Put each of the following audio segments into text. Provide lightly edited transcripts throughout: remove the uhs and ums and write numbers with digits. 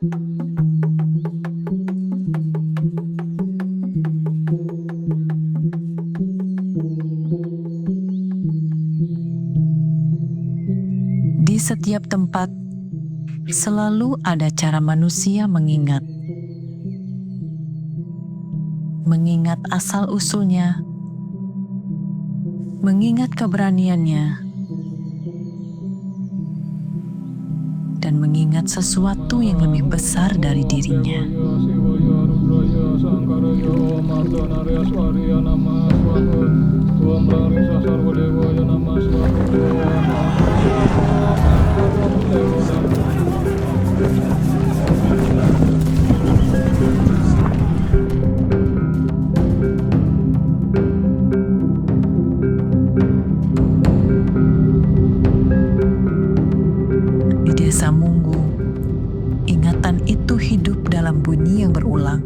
Di setiap tempat, selalu ada cara manusia mengingat. Mengingat asal-usulnya, mengingat keberaniannya, dan mengingat sesuatu yang lebih besar dari dirinya. Di Desa Munggu, ingatan itu hidup dalam bunyi yang berulang.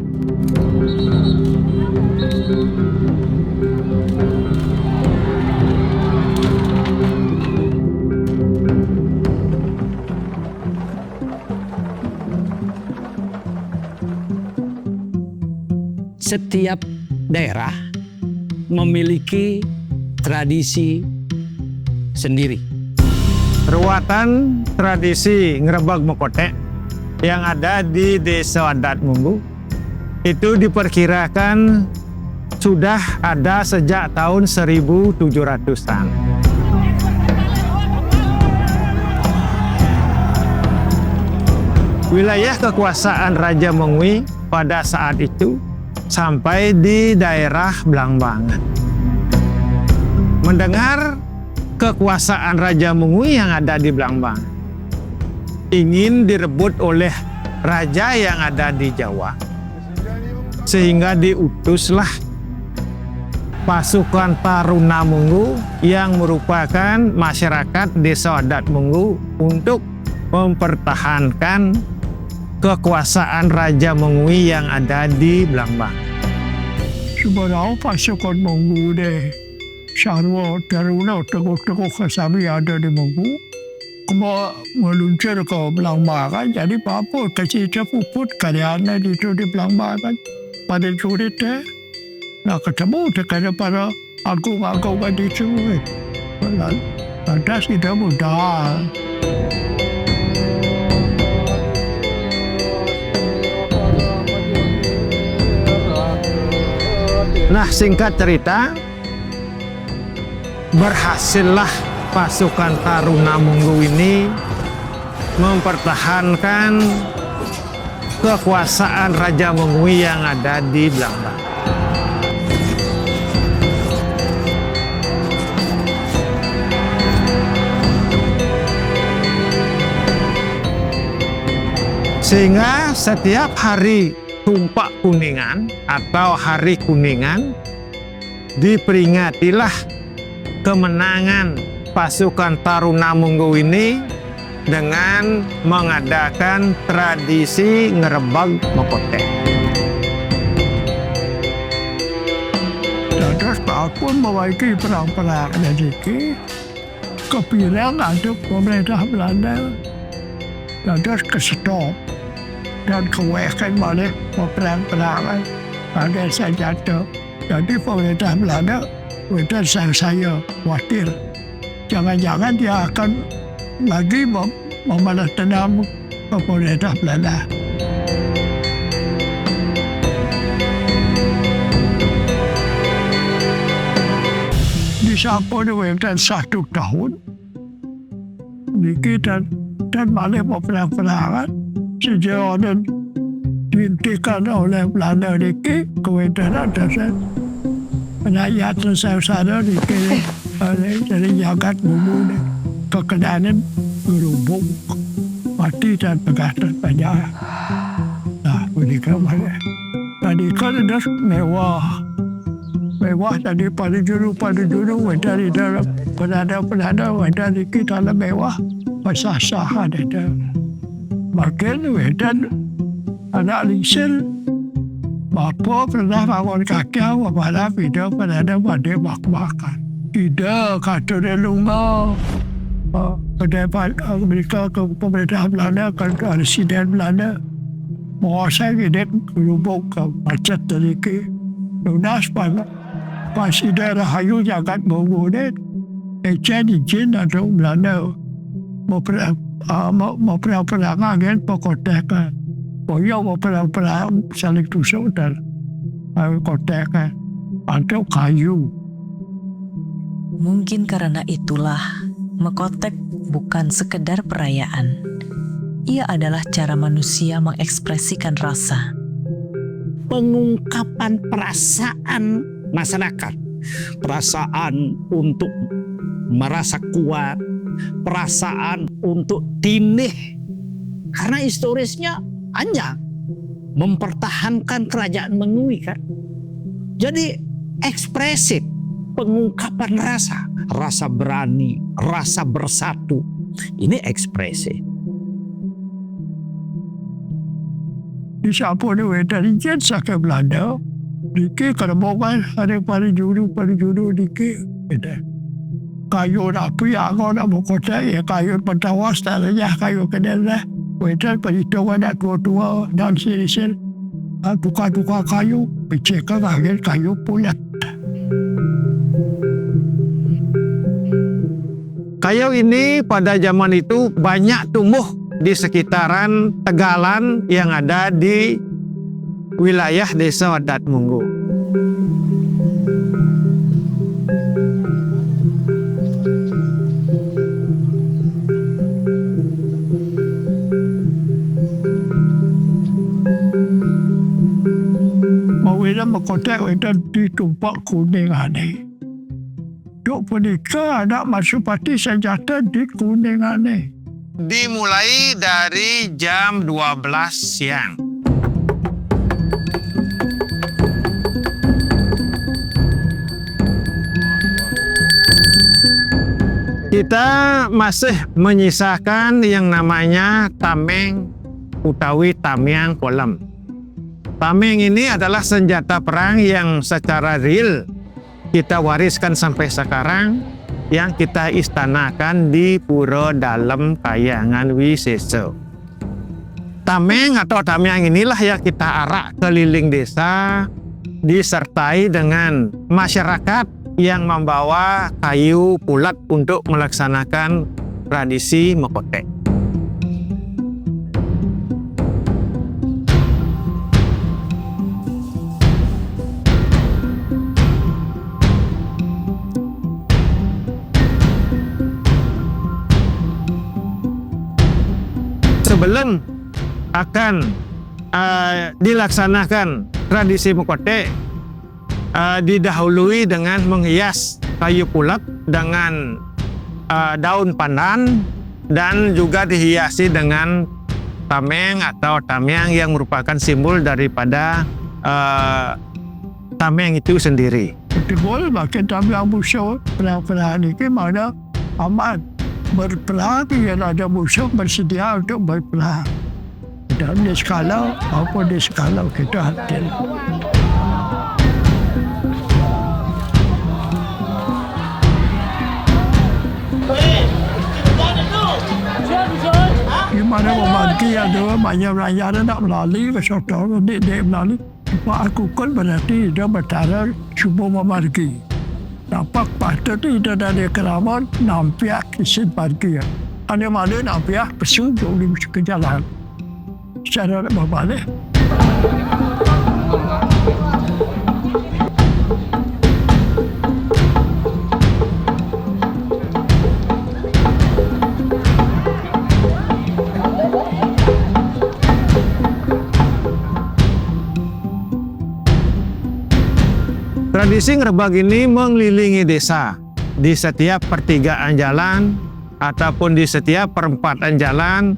Setiap daerah memiliki tradisi sendiri. Ruatan tradisi Ngrebeg Mekotek yang ada di Desa Adat Munggu itu diperkirakan sudah ada sejak tahun 1700-an. Wilayah kekuasaan Raja Mengwi pada saat itu sampai di daerah Blangbangan. Mendengar kekuasaan Raja Mengwi yang ada di Blangbangan ingin direbut oleh raja yang ada di Jawa, sehingga diutuslah pasukan Taruna Munggu yang merupakan masyarakat Desa Adat Munggu untuk mempertahankan kekuasaan Raja Mengwi yang ada di Blangbangan. Sebenarnya pasukan Monggo deh, Sarwa Taruna tokoh-tokoh Kasabi ada di Monggo, meluncur ke Blangbangan. Jadi apa kecil puput karyanya itu di Blangbangan pada sulit deh. Nah ketemu dengan para agung-agung di sini. Lantas kita mudah. Nah, singkat cerita, berhasillah pasukan Taruna Munggu ini mempertahankan kekuasaan Raja Mengwi yang ada di Blangbangan. Sehingga setiap hari Tumpak Kuningan atau Hari Kuningan diperingatilah kemenangan pasukan Taruna Munggu ini dengan mengadakan tradisi Ngrebeg Mekotek. Terus aku memiliki perang-perang jadi kepikiran ada pemerintah Belanda terus ke stop dan kewekan balik perang-perangan pada saya jatuh. Jadi pemerintah Belanda itu saya khawatir jangan-jangan dia akan lagi membalas dendam ke pemerintah Belanda. Di samping itu 1 tahun, Niki dan balik perang-perangan sejauh dan dihentikan oleh Belanda Niki kemudian dan rakyat saya Niki dari jagat Munggu kekenangan berhubung mati dan begasan banyak. Nah, mereka mana? Mereka sudah mewah tadi pada dulu dari dalam penada dari kita dalam mewah pasah-sahan ada. Makin wedan anak lingsir bapa pernah bangun kaki pada video penada pada makan. Tidak kata dia lunga. Pada Amerika ke pemerintah Belanda ke Residen Belanda Menguasai gede berhubung ke macet dari ke lunas pas daerah Hayu jagat Monggo ni Ejen izin atau Belanda mau perang-perangan kan perkotakan. Boyo mau perang-perang saling tusuk dan kotakan atau kayu. Mungkin karena itulah Mekotek bukan sekedar perayaan. Ia adalah cara manusia mengekspresikan rasa. Pengungkapan perasaan masyarakat. Perasaan untuk merasa kuat, perasaan untuk tinih. Karena historisnya panjang. Mempertahankan kerajaan Mengui kan. Jadi ekspresif, pengungkapan rasa. Rasa berani, rasa bersatu. Ini ekspresif. Di sampul ni dari jen sakit Belanda. Dikit kalau bukan ada pada juru dikit. Kayu rapi aku nak berkota ya kayu pentawas tak ada kayu kedel lah. Wedan perhitungan nak tua-tua dan sini-sini. Tukar-tukar kayu, pecahkan kayu pulat. Kayu ini pada zaman itu banyak tumbuh di sekitaran Tegalan yang ada di wilayah Desa Adat Munggu. Mawila makotek wedan di tumpak kuning aneh. Duk penikah anak masuk parti senjata di kuning aneh. Dimulai dari jam 12 siang. Kita masih menyisakan yang namanya tameng utawi tamiang kolam. Tameng ini adalah senjata perang yang secara real kita wariskan sampai sekarang, yang kita istanakan di Pura Dalam Kayangan Wisesa. Tameng atau tamiang inilah yang kita arak keliling desa, disertai dengan masyarakat yang membawa kayu pulat untuk melaksanakan tradisi mekotek. Sebelum akan dilaksanakan tradisi mekotek, didahului dengan menghias kayu pulat dengan daun pandan dan juga dihiasi dengan tameng atau tamiang yang merupakan simbol daripada tameng itu sendiri. Betul, makin tamiang musuh perang-perang ini mana amat berperang yang ada musuh bersedia untuk berperang. Dan di skala maupun di skala kita hadir. Di mana memiliki ada banyak rakyat nak melalui kesotor dia melalui. Pak aku kan berarti dia bertara cuba memiliki. Nampak patut itu dari keramat nampiak isin parkir. Ada mana nampiak pesun jauh ke jalan. Secara berbalik. Tradisi ngerebag ini mengelilingi desa. Di setiap pertigaan jalan ataupun di setiap perempatan jalan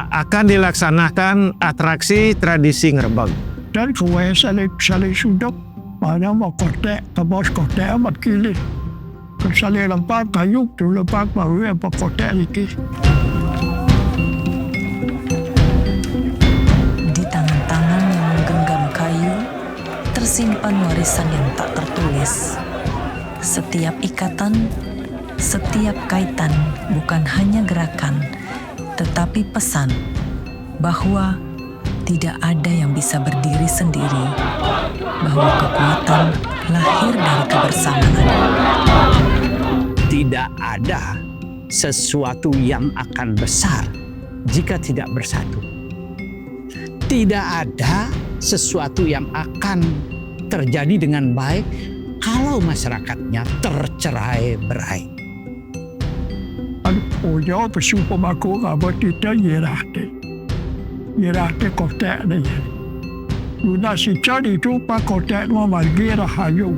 akan dilaksanakan atraksi tradisi ngerebag. Dan kue saling sudah mana mau kotek, kabos kotek amat kili. Saling lempak kayu, tu lempak baru yang kotek lagi. Di tangan-tangan yang menggenggam kayu, tersimpan warisan yang tak tertulis. Setiap ikatan, setiap kaitan bukan hanya gerakan, tetapi pesan bahwa Tidak ada yang bisa berdiri sendiri, bahwa kekuatan lahir dari kebersamaan. Tidak ada sesuatu yang akan besar jika tidak bersatu. Tidak ada sesuatu yang akan terjadi dengan baik kalau masyarakatnya tercerai-berai. Punya bersumpa aku apa tidak yerahke. Yerahke kotak ni. Luna si cari tu pak kotak mau magi rahayu.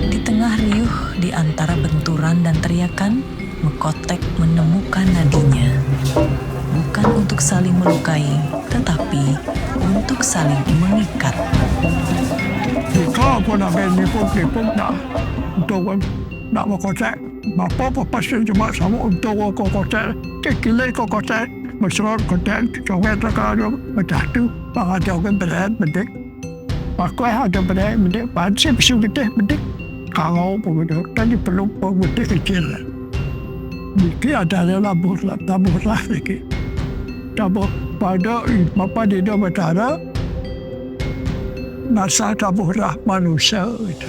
Di tengah riuh di antara benturan dan teriakan, Mekotek menemukan nadinya. Bukan untuk saling melukai, tetapi untuk saling mengikat. Jika aku nak nipuk nak untuk nak kotak. Bapa pasti cuma sama untuk kotak. Kekilai kotak. Mesra kotak. Cowok terkadang macam tu. Pengajaran berat mendik. Pakai ada berat mendik. Pasti bisa mendik. Kalau begitu, tadi perlu mendik kecil. Niki ada labur lah niki. Tabur pada bapa dia bercara. Nasa taburlah manusia itu.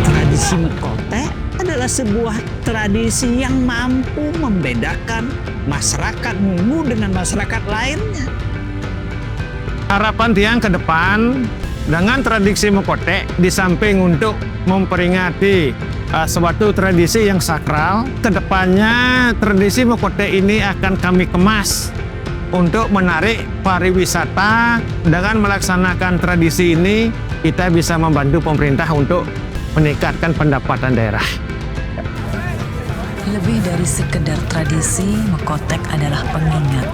Tradisi Mekotek adalah sebuah tradisi yang mampu membedakan masyarakat Munggu dengan masyarakat lainnya. Harapan Tiang ke depan dengan tradisi Mekotek di samping untuk memperingati suatu tradisi yang sakral, kedepannya tradisi Mekotek ini akan kami kemas untuk menarik pariwisata. Dengan melaksanakan tradisi ini, kita bisa membantu pemerintah untuk meningkatkan pendapatan daerah. Lebih dari sekedar tradisi, Mekotek adalah pengingat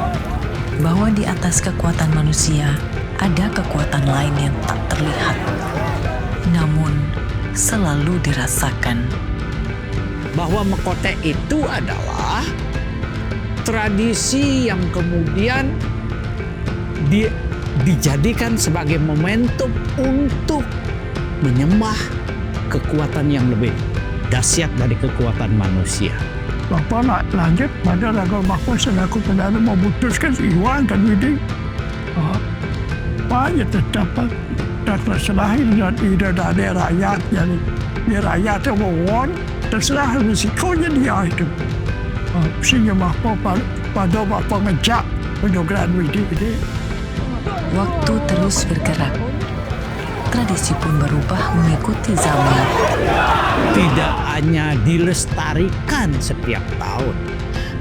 bahwa di atas kekuatan manusia ada kekuatan lain yang tak terlihat, namun selalu dirasakan. Bahwa Mekotek itu adalah tradisi yang kemudian dijadikan sebagai momentum untuk menyembah kekuatan yang lebih dahsyat dari kekuatan manusia. Bapa nak lanjut pada lagu bapa selaku perdana memutuskan Iwan dan Widi. Banyak terdapat terserah dan tidak ada rakyat. Jadi rakyat itu mohon terserah risikonya dia itu. Sehingga bapa pada bapa ngejak penyograhan Widi ini. Waktu terus bergerak. Tradisi pun berubah mengikuti zaman. Tidak hanya dilestarikan setiap tahun,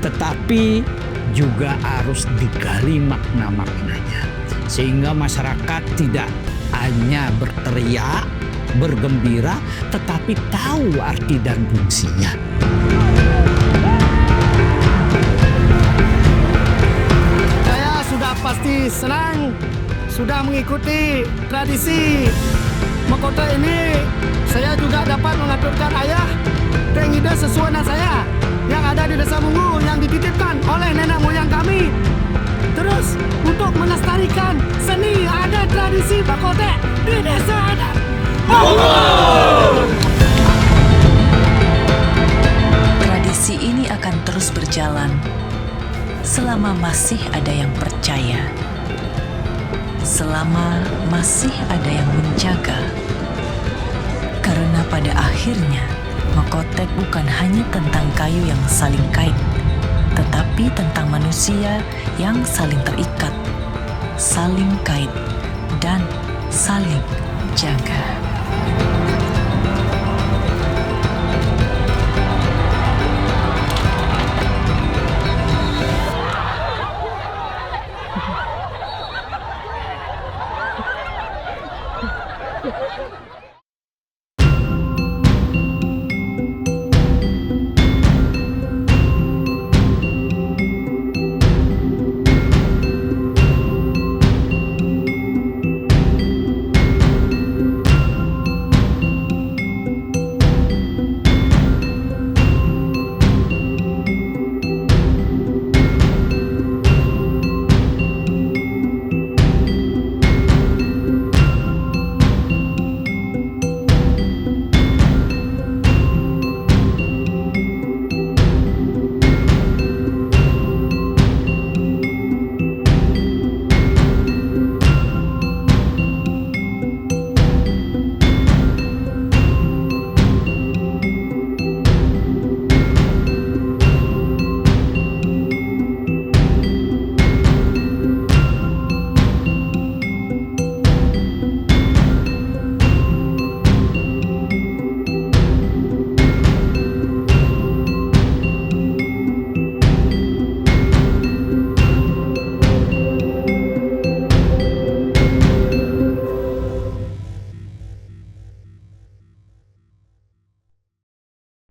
tetapi juga harus digali makna-maknanya. Sehingga masyarakat tidak hanya berteriak, bergembira, tetapi tahu arti dan fungsinya. Saya sudah pasti senang sudah mengikuti tradisi Mekotek ini. Saya juga dapat mengaturkan ayah dan ide sesuai dengan saya yang ada di Desa Munggu yang dititipkan oleh nenek moyang kami. Terus untuk melestarikan seni ada tradisi Mekotek di desa adat Munggu. Tradisi ini akan terus berjalan selama masih ada yang percaya. Selama masih ada yang menjaga. Karena pada akhirnya, Mekotek bukan hanya tentang kayu yang saling kait, tetapi tentang manusia yang saling terikat, saling kait, dan saling jaga.